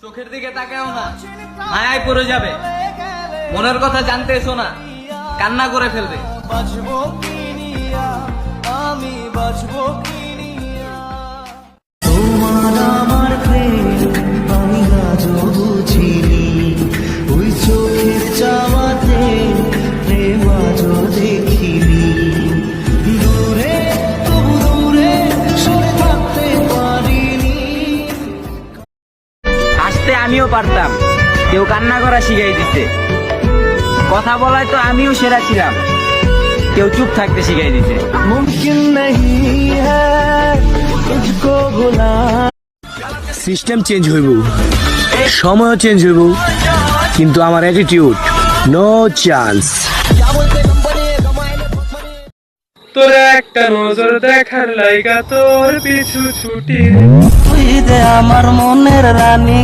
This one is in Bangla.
চোখের দিকে তাকাও না, মায়ায় পড়ে যাবে। মনের কথা জানতে এসো না, কান্না করে ফেলবে। বাঁচবো কি নিয়া, আমি বাঁচবো কি নিয়া। তোমার আমার প্রেম আমি আজও বুঝিনি, ওই চোখের চাওয়াতে প্রেম আজও দেখিনি। দূরে তবু দূরে সরে থাকতে পারিনি। হাসতে আমিও পারতাম, কেউ কান্না করা শিখাই দিতে। কথা বলায় তো আমিও সেরা ছিলাম, কেউ চুপ থাকতে শিখাই দিতে। মুমকিন नहीं है तुझको भुला। সিস্টেম চেঞ্জ হইব, সময়ও চেঞ্জ হইব, কিন্তু আমার অ্যাটিটিউড নো চান্স। তোর একটা নজর দেখার লাইগা তোর পিছু ছুটি। তুই যে আমার মনের রানী।